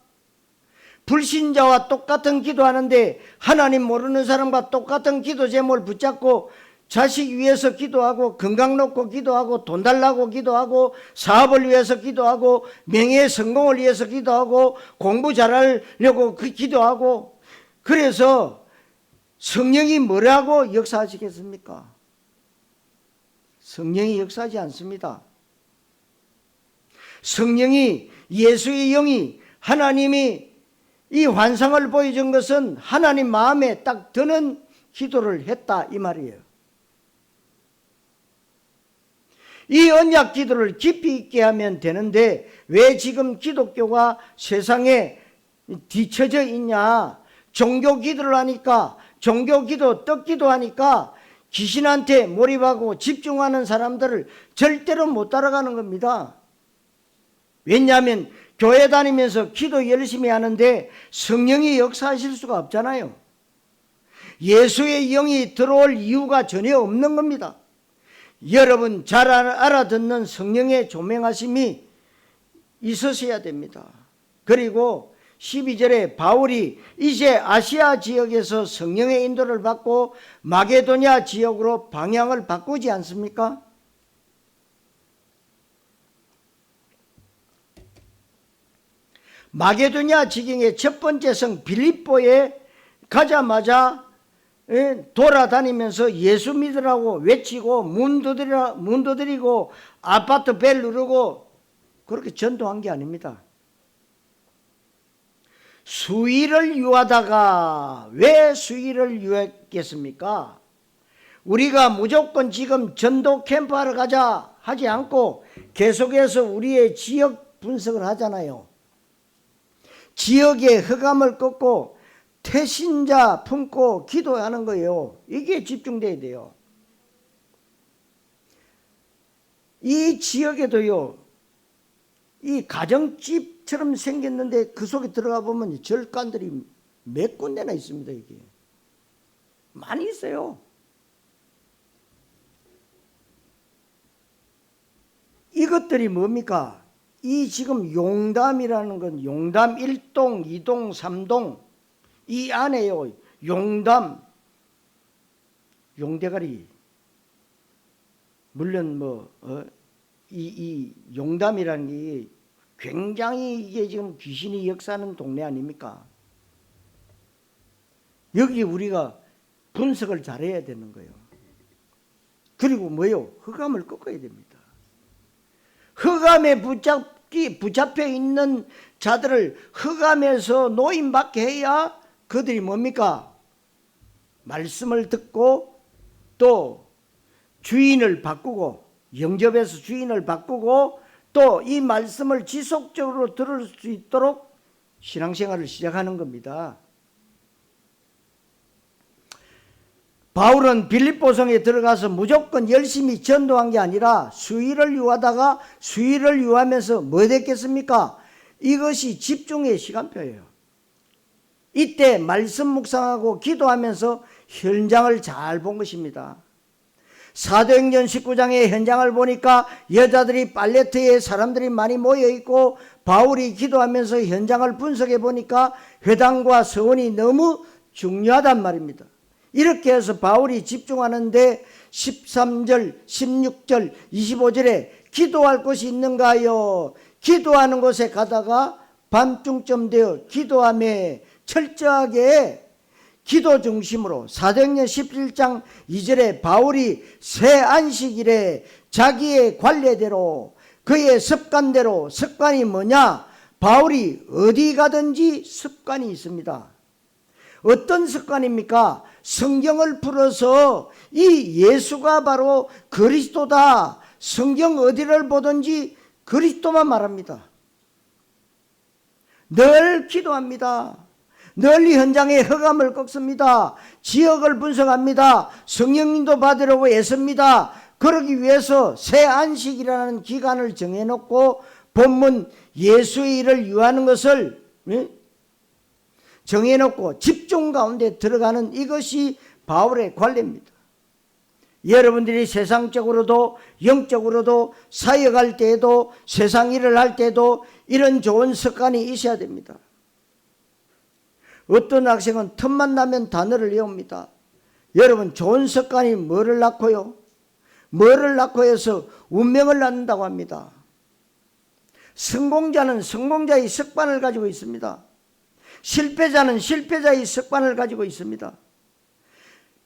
불신자와 똑같은 기도하는데 하나님 모르는 사람과 똑같은 기도 제목을 붙잡고 자식 위해서 기도하고, 건강 놓고 기도하고, 돈 달라고 기도하고, 사업을 위해서 기도하고, 명예 성공을 위해서 기도하고, 공부 잘하려고 기도하고, 그래서 성령이 뭐라고 역사하시겠습니까? 성령이 역사하지 않습니다. 성령이, 예수의 영이, 하나님이 이 환상을 보여준 것은 하나님 마음에 딱 드는 기도를 했다, 이 말이에요. 이 언약 기도를 깊이 있게 하면 되는데 왜 지금 기독교가 세상에 뒤처져 있냐? 종교 기도를 하니까, 종교 기도, 떡 기도하니까 귀신한테 몰입하고 집중하는 사람들을 절대로 못 따라가는 겁니다. 왜냐하면 교회 다니면서 기도 열심히 하는데 성령이 역사하실 수가 없잖아요. 예수의 영이 들어올 이유가 전혀 없는 겁니다. 여러분 잘 알아듣는 성령의 조명하심이 있으셔야 됩니다. 그리고 12절에 바울이 이제 아시아 지역에서 성령의 인도를 받고 마게도냐 지역으로 방향을 바꾸지 않습니까? 마게도냐 지경의 첫 번째 성 빌립보에 가자마자 돌아다니면서 예수 믿으라고 외치고 문 두드리고 아파트 벨 누르고 그렇게 전도한 게 아닙니다. 수위를 유하다가 왜 수위를 유했겠습니까? 우리가 무조건 지금 전도 캠프 하러 가자 하지 않고 계속해서 우리의 지역 분석을 하잖아요. 지역의 흑암을 꺾고 태신자 품고 기도하는 거예요. 이게 집중돼야 돼요. 이 지역에도요, 이 가정집처럼 생겼는데 그 속에 들어가 보면 절간들이 몇 군데나 있습니다. 이게 많이 있어요. 이것들이 뭡니까? 이 지금 용담이라는 건 용담 1동, 2동, 3동 이 안에요. 용담, 용대가리. 물론 이 용담이라는 게 굉장히 이게 지금 귀신이 역사하는 동네 아닙니까? 여기 우리가 분석을 잘해야 되는 거예요. 그리고 뭐요? 흑암을 꺾어야 됩니다. 흑암에 붙잡혀 있는 자들을 흑암에서 노임받게 해야 그들이 뭡니까? 말씀을 듣고 또 주인을 바꾸고 영접해서 주인을 바꾸고 또 이 말씀을 지속적으로 들을 수 있도록 신앙생활을 시작하는 겁니다. 바울은 빌립보성에 들어가서 무조건 열심히 전도한 게 아니라 수위를 유하다가 수위를 유하면서 뭐 됐겠습니까? 이것이 집중의 시간표예요. 이때 말씀 묵상하고 기도하면서 현장을 잘 본 것입니다. 사도행전 19장의 현장을 보니까 여자들이 팔레트에 사람들이 많이 모여있고 바울이 기도하면서 현장을 분석해 보니까 회당과 서원이 너무 중요하단 말입니다. 이렇게 해서 바울이 집중하는데 13절, 16절, 25절에 기도할 곳이 있는가요? 기도하는 곳에 가다가 밤중쯤 되어 기도함에 철저하게 기도 중심으로 사도행전 17장 2절에 바울이 새 안식일에 자기의 관례대로 그의 습관대로 습관이 뭐냐? 바울이 어디 가든지 습관이 있습니다. 어떤 습관입니까? 성경을 풀어서 이 예수가 바로 그리스도다. 성경 어디를 보든지 그리스도만 말합니다. 늘 기도합니다. 늘 현장에 흑암을 꺾습니다. 지역을 분석합니다. 성령님도 받으려고 애씁니다. 그러기 위해서 새 안식이라는 기간을 정해놓고 본문 예수의 일을 유하는 것을 정해놓고 집중 가운데 들어가는 이것이 바울의 관례입니다. 여러분들이 세상적으로도 영적으로도 사역할 때에도 세상 일을 할 때도 이런 좋은 습관이 있어야 됩니다. 어떤 학생은 틈만 나면 단어를 외웁니다. 여러분 좋은 습관이 뭐를 낳고요? 뭐를 낳고 해서 운명을 낳는다고 합니다. 성공자는 성공자의 습관을 가지고 있습니다. 실패자는 실패자의 습관을 가지고 있습니다.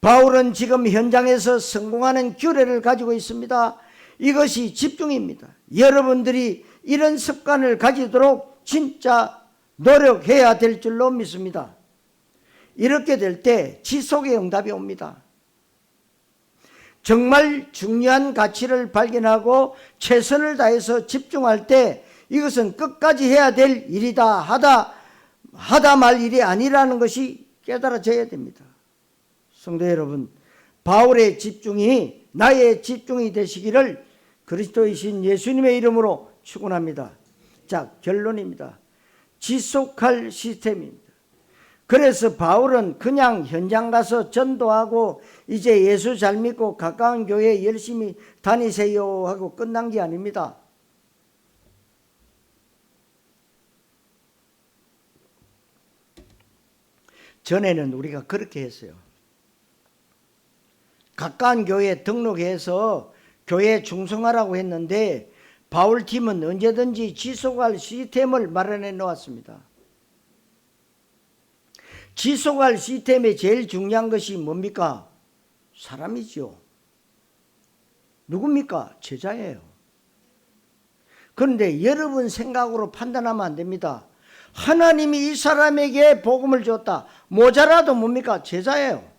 바울은 지금 현장에서 성공하는 규례를 가지고 있습니다. 이것이 집중입니다. 여러분들이 이런 습관을 가지도록 진짜 노력해야 될 줄로 믿습니다. 이렇게 될 때 지속의 응답이 옵니다. 정말 중요한 가치를 발견하고 최선을 다해서 집중할 때 이것은 끝까지 해야 될 일이다 하다 말 일이 아니라는 것이 깨달아져야 됩니다. 성도 여러분, 바울의 집중이 나의 집중이 되시기를 그리스도이신 예수님의 이름으로 축원합니다. 자, 결론입니다. 지속할 시스템입니다. 그래서 바울은 그냥 현장 가서 전도하고 이제 예수 잘 믿고 가까운 교회 열심히 다니세요 하고 끝난 게 아닙니다. 전에는 우리가 그렇게 했어요. 가까운 교회에 등록해서 교회에 충성하라고 했는데 바울팀은 언제든지 지속할 시스템을 마련해 놓았습니다. 지속할 시스템에 제일 중요한 것이 뭡니까? 사람이죠. 누굽니까? 제자예요. 그런데 여러분 생각으로 판단하면 안 됩니다. 하나님이 이 사람에게 복음을 줬다. 모자라도 뭡니까? 제자예요.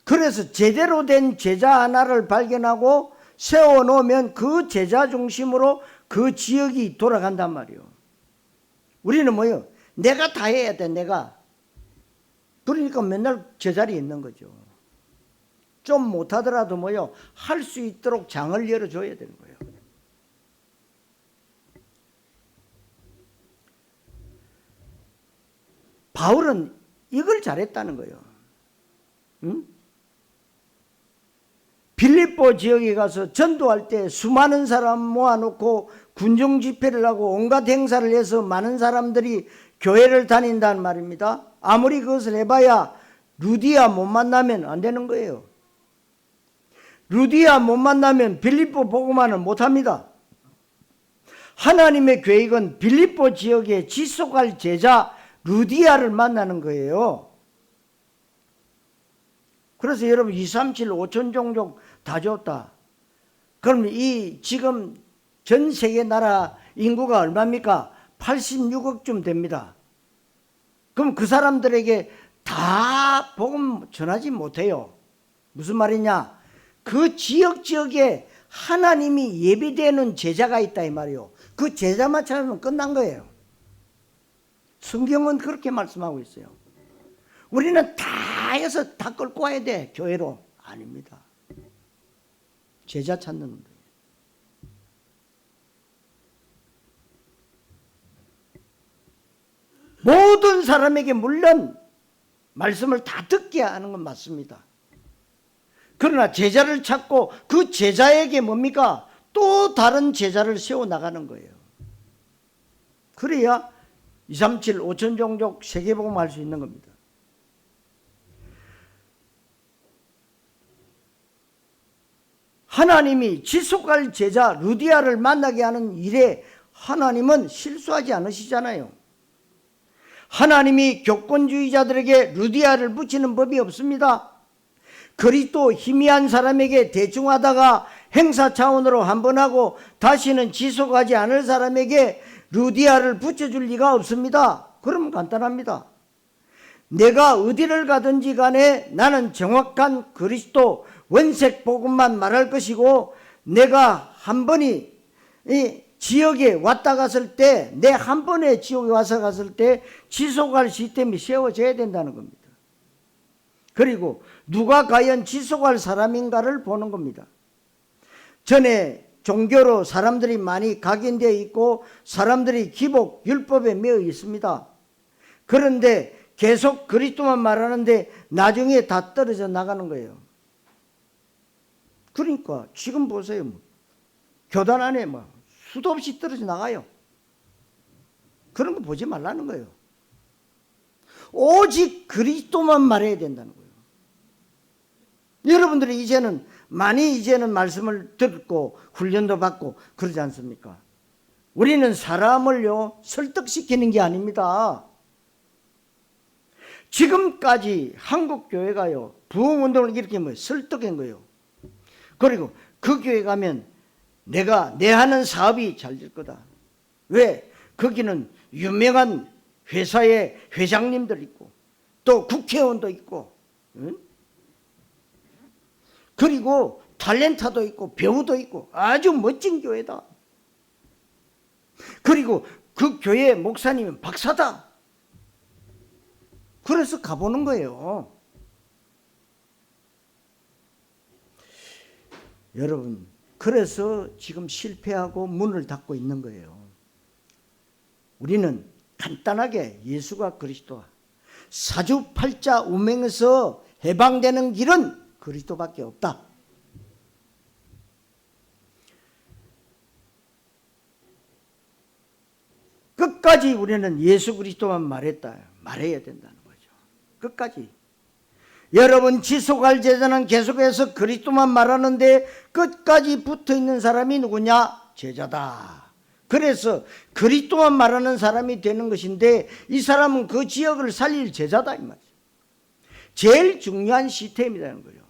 그래서 제대로 된 제자 하나를 발견하고 세워놓으면 그 제자 중심으로 그 지역이 돌아간단 말이에요. 우리는 뭐예요? 내가 다 해야 돼, 내가. 그러니까 맨날 제자리에 있는 거죠. 좀 못하더라도 뭐예요? 할 수 있도록 장을 열어줘야 되는 거예요. 바울은 이걸 잘했다는 거예요. 응? 빌립보 지역에 가서 전도할 때 수많은 사람 모아놓고 군중 집회를 하고 온갖 행사를 해서 많은 사람들이 교회를 다닌다는 말입니다. 아무리 그것을 해봐야 루디아 못 만나면 안 되는 거예요. 루디아 못 만나면 빌립보 복음화는 못합니다. 하나님의 계획은 빌립보 지역에 지속할 제자 루디아를 만나는 거예요. 그래서 여러분 2, 3, 7, 5천 종족 다 줬다. 그럼 이 지금 전 세계 나라 인구가 얼마입니까? 86억쯤 됩니다. 그럼 그 사람들에게 다 복음 전하지 못해요. 무슨 말이냐? 그 지역에 하나님이 예비되는 제자가 있다 이 말이요. 그 제자만 찾으면 끝난 거예요. 성경은 그렇게 말씀하고 있어요. 우리는 다 해서 다 끌고 와야 돼. 교회로. 아닙니다. 제자 찾는 거예요. 모든 사람에게 물론 말씀을 다 듣게 하는 건 맞습니다. 그러나 제자를 찾고 그 제자에게 뭡니까? 또 다른 제자를 세워나가는 거예요. 그래야 2, 3, 7, 5천 종족 세계복음 할 수 있는 겁니다. 하나님이 지속할 제자 루디아를 만나게 하는 일에 하나님은 실수하지 않으시잖아요. 하나님이 교권주의자들에게 루디아를 붙이는 법이 없습니다. 그리스도 희미한 사람에게 대충 하다가 행사 차원으로 한 번 하고 다시는 지속하지 않을 사람에게 루디아를 붙여줄 리가 없습니다. 그럼 간단합니다. 내가 어디를 가든지 간에 나는 정확한 그리스도 원색 복음만 말할 것이고, 내가 한 번이 이 지역에 왔다 갔을 때, 내 한 번에 지역에 와서 갔을 때 지속할 시스템이 세워져야 된다는 겁니다. 그리고 누가 과연 지속할 사람인가를 보는 겁니다. 전에 종교로 사람들이 많이 각인되어 있고 사람들이 기복 율법에 매여 있습니다. 그런데 계속 그리스도만 말하는데 나중에 다 떨어져 나가는 거예요. 그러니까 지금 보세요. 교단 안에 수도 없이 떨어져 나가요. 그런 거 보지 말라는 거예요. 오직 그리스도만 말해야 된다는 거예요. 여러분들이 이제는 말씀을 듣고 훈련도 받고 그러지 않습니까? 우리는 사람을요 설득시키는 게 아닙니다. 지금까지 한국 교회가요 부흥운동을 일으키면 설득한 거예요. 그리고 그 교회 가면 내가 내 하는 사업이 잘 될 거다. 왜? 거기는 유명한 회사의 회장님들 있고 또 국회의원도 있고, 응? 그리고 탤런트도 있고 배우도 있고 아주 멋진 교회다. 그리고 그 교회 목사님은 박사다. 그래서 가보는 거예요. 여러분, 그래서 지금 실패하고 문을 닫고 있는 거예요. 우리는 간단하게 예수가 그리스도와 사주팔자 운명에서 해방되는 길은 그리스도밖에 없다. 끝까지 우리는 예수 그리스도만 말해야 된다는 거죠. 끝까지. 여러분 지속할 제자는 계속해서 그리스도만 말하는데 끝까지 붙어있는 사람이 누구냐? 제자다. 그래서 그리스도만 말하는 사람이 되는 것인데 이 사람은 그 지역을 살릴 제자다 이 말이죠. 제일 중요한 시스템이라는 거예요.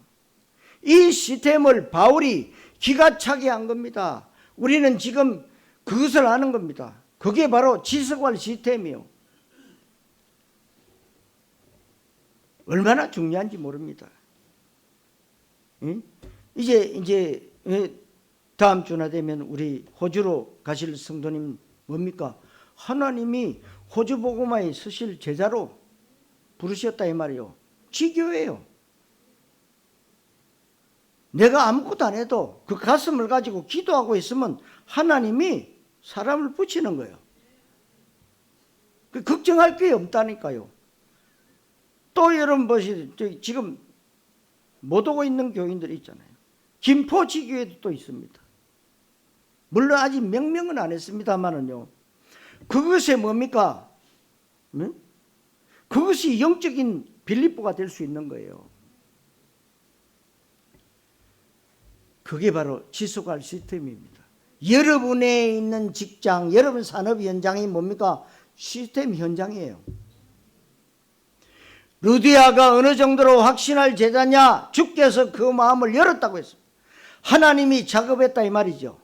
이 시스템을 바울이 기가 차게 한 겁니다. 우리는 지금 그것을 아는 겁니다. 그게 바로 지속할 시스템이요. 얼마나 중요한지 모릅니다. 이제 다음 주나 되면 우리 호주로 가실 성도님 뭡니까? 하나님이 호주 복음화에 서실 제자로 부르셨다 이 말이요. 지교예요. 내가 아무것도 안 해도 그 가슴을 가지고 기도하고 있으면 하나님이 사람을 붙이는 거예요. 걱정할 게 없다니까요. 또 여러분 보시죠. 지금 못 오고 있는 교인들이 있잖아요. 김포지교에도 또 있습니다. 물론 아직 명명은 안 했습니다만은요. 그것이 뭡니까? 그것이 영적인 빌립보가 될 수 있는 거예요. 그게 바로 지속할 시스템입니다. 여러분에 있는 직장, 여러분 산업 현장이 뭡니까? 시스템 현장이에요. 루디아가 어느 정도로 확신할 제자냐? 주께서 그 마음을 열었다고 했습니다. 하나님이 작업했다 이 말이죠.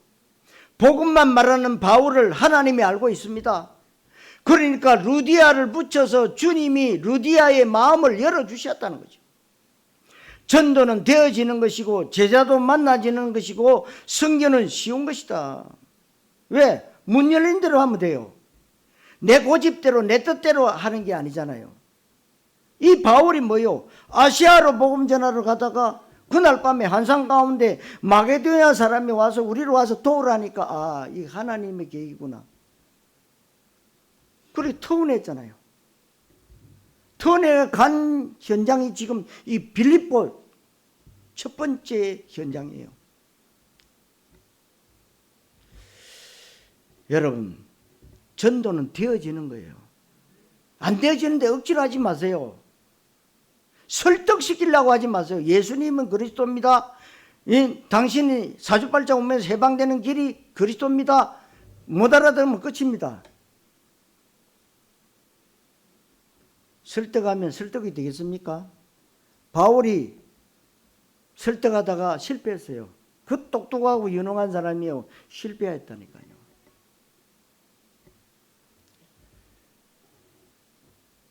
복음만 말하는 바울을 하나님이 알고 있습니다. 그러니까 루디아를 붙여서 주님이 루디아의 마음을 열어주셨다는 거죠. 전도는 되어지는 것이고 제자도 만나지는 것이고 성교는 쉬운 것이다. 왜? 문 열린 대로 하면 돼요. 내 고집대로 내 뜻대로 하는 게 아니잖아요. 이 바울이 뭐요? 아시아로 복음 전하러 가다가 그날 밤에 환상 가운데 마게도냐 사람이 와서 우리로 와서 도우라니까 아, 이 하나님의 계획이구나. 그래 터운했잖아요. 터운에 간 현장이 지금 이 빌립보 첫 번째 현장이에요. 여러분, 전도는 되어지는 거예요. 안 되어지는데 억지로 하지 마세요. 설득시키려고 하지 마세요. 예수님은 그리스도입니다. 당신이 사주팔자 오면서 해방되는 길이 그리스도입니다. 못 알아들으면 끝입니다. 설득하면 설득이 되겠습니까? 바울이 설득하다가 실패했어요. 그 똑똑하고 유능한 사람이요. 실패했다니까요.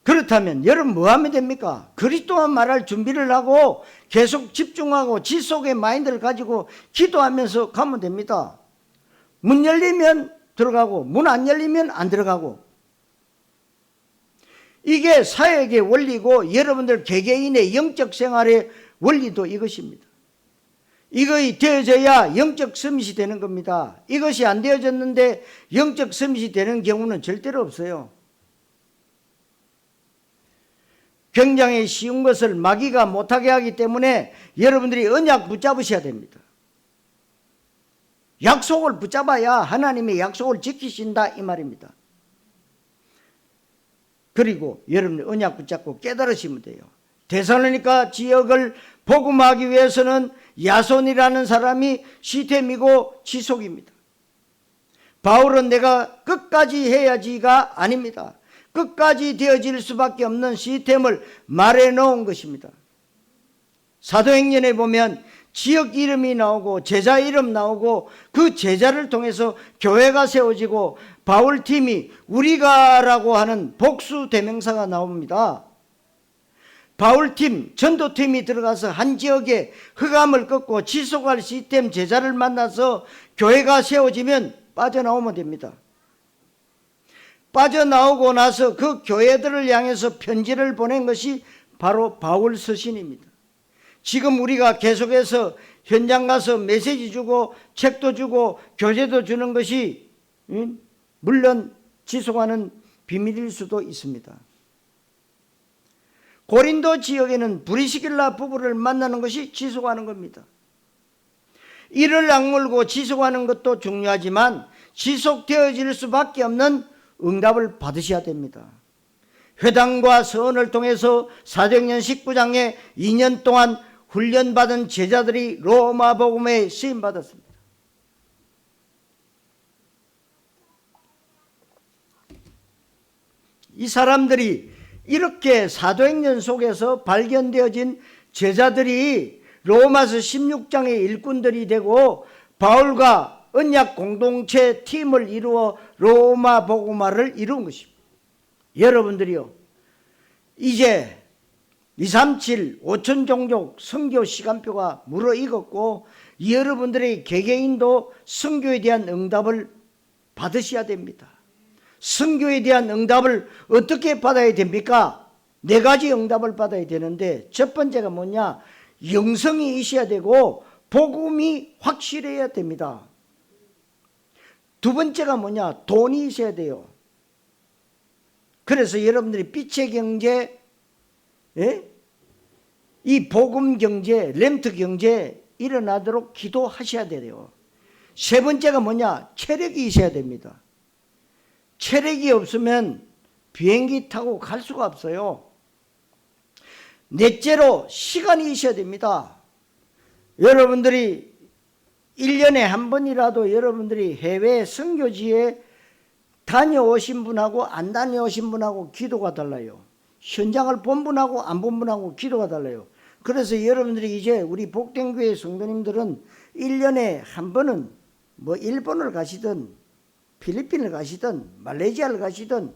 그렇다면 여러분 뭐 하면 됩니까? 그리스도만 말할 준비를 하고 계속 집중하고 지속의 마인드를 가지고 기도하면서 가면 됩니다. 문 열리면 들어가고 문 안 열리면 안 들어가고. 이게 사역의 원리고 여러분들 개개인의 영적 생활의 원리도 이것입니다. 이것이 되어져야 영적 서밋이 되는 겁니다. 이것이 안 되어졌는데 영적 서밋이 되는 경우는 절대로 없어요. 굉장히 쉬운 것을 마귀가 못하게 하기 때문에 여러분들이 언약 붙잡으셔야 됩니다. 약속을 붙잡아야 하나님의 약속을 지키신다 이 말입니다. 그리고 여러분이 언약 붙잡고 깨달으시면 돼요. 데살로니가 지역을 복음하기 위해서는 야손이라는 사람이 시스템이고 지속입니다. 바울은 내가 끝까지 해야지가 아닙니다. 끝까지 되어질 수밖에 없는 시스템을 말해 놓은 것입니다. 사도행전에 보면 지역 이름이 나오고 제자 이름 나오고 그 제자를 통해서 교회가 세워지고 바울팀이 우리가라고 하는 복수 대명사가 나옵니다. 바울팀, 전도팀이 들어가서 한 지역에 흑암을 꺾고 지속할 시스템 제자를 만나서 교회가 세워지면 빠져나오면 됩니다. 빠져나오고 나서 그 교회들을 향해서 편지를 보낸 것이 바로 바울 서신입니다. 지금 우리가 계속해서 현장 가서 메시지 주고 책도 주고 교재도 주는 것이 물론 지속하는 비밀일 수도 있습니다. 고린도 지역에는 브리스길라 부부를 만나는 것이 지속하는 겁니다. 이를 악물고 지속하는 것도 중요하지만 지속되어질 수밖에 없는 응답을 받으셔야 됩니다. 회당과 서원을 통해서 사도행전 19장에 2년 동안 훈련받은 제자들이 로마 복음에 쓰임받았습니다. 이 사람들이 이렇게 사도행전 속에서 발견되어진 제자들이 로마서 16장의 일꾼들이 되고 바울과 언약 공동체 팀을 이루어 로마 복음화를 이룬 것입니다. 여러분들이요, 이제 237 5천 종족 선교 시간표가 무르익었고 여러분들의 개개인도 선교에 대한 응답을 받으셔야 됩니다. 선교에 대한 응답을 어떻게 받아야 됩니까? 4가지 응답을 받아야 되는데, 첫 번째가 뭐냐? 영성이 있어야 되고 복음이 확실해야 됩니다. 두 번째가 뭐냐? 돈이 있어야 돼요. 그래서 여러분들이 빛의 경제, 이 복음 경제, 렘트 경제 일어나도록 기도하셔야 돼요. 세 번째가 뭐냐? 체력이 있어야 됩니다. 체력이 없으면 비행기 타고 갈 수가 없어요. 넷째로 시간이 있어야 됩니다. 여러분들이 1년에 한 번이라도 여러분들이 해외 선교지에 다녀오신 분하고 안 다녀오신 분하고 기도가 달라요. 현장을 본 분하고 안 본 분하고 기도가 달라요. 그래서 여러분들이 이제 우리 복된교회 성도님들은 1년에 한 번은 뭐 일본을 가시든 필리핀을 가시든 말레이시아를 가시든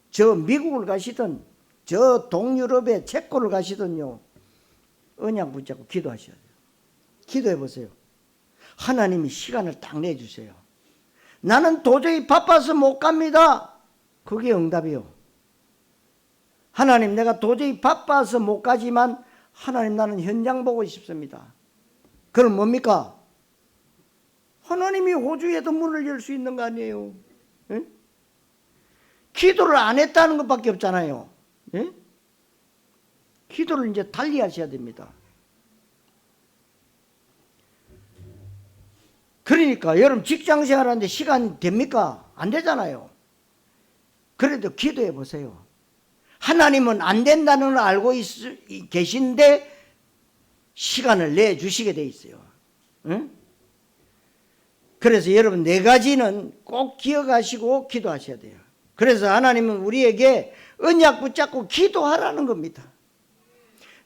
저 미국을 가시든 저 동유럽의 체코를 가시든요, 언약 붙잡고 기도하셔야 돼요. 기도해 보세요. 하나님이 시간을 딱 내주세요. 나는 도저히 바빠서 못 갑니다. 그게 응답이요. 하나님, 내가 도저히 바빠서 못 가지만 하나님, 나는 현장 보고 싶습니다. 그럼 뭡니까? 하나님이 호주에도 문을 열 수 있는 거 아니에요? 예? 기도를 안 했다는 것밖에 없잖아요. 예? 기도를 이제 달리 하셔야 됩니다. 그러니까 여러분 직장 생활하는데 시간 됩니까? 안 되잖아요. 그래도 기도해 보세요. 하나님은 안 된다는 걸 알고 계신데 시간을 내주시게 돼 있어요. 응? 그래서 여러분 4가지는 꼭 기억하시고 기도하셔야 돼요. 그래서 하나님은 우리에게 언약 붙잡고 기도하라는 겁니다.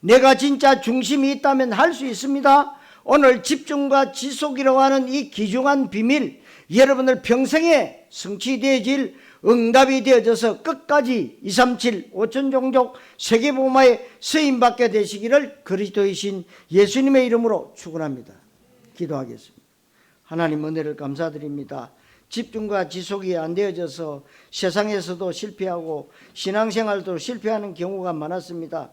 내가 진짜 중심이 있다면 할 수 있습니다. 오늘 집중과 지속이라고 하는 이 귀중한 비밀, 여러분들 평생에 성취되어질 응답이 되어져서 끝까지 237 5천 종족 세계복음화에 쓰임받게 되시기를 그리스도이신 예수님의 이름으로 축원합니다. 기도하겠습니다. 하나님, 은혜를 감사드립니다. 집중과 지속이 안 되어져서 세상에서도 실패하고 신앙생활도 실패하는 경우가 많았습니다.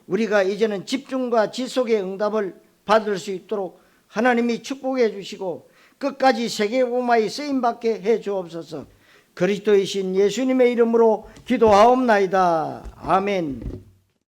우리는 집중과 지속의 응답을 받을 수 있도록 하나님이 축복해 주시고 끝까지 세계복음화에 쓰임받게 해 주옵소서. 그리스도이신 예수님의 이름으로 기도하옵나이다. 아멘.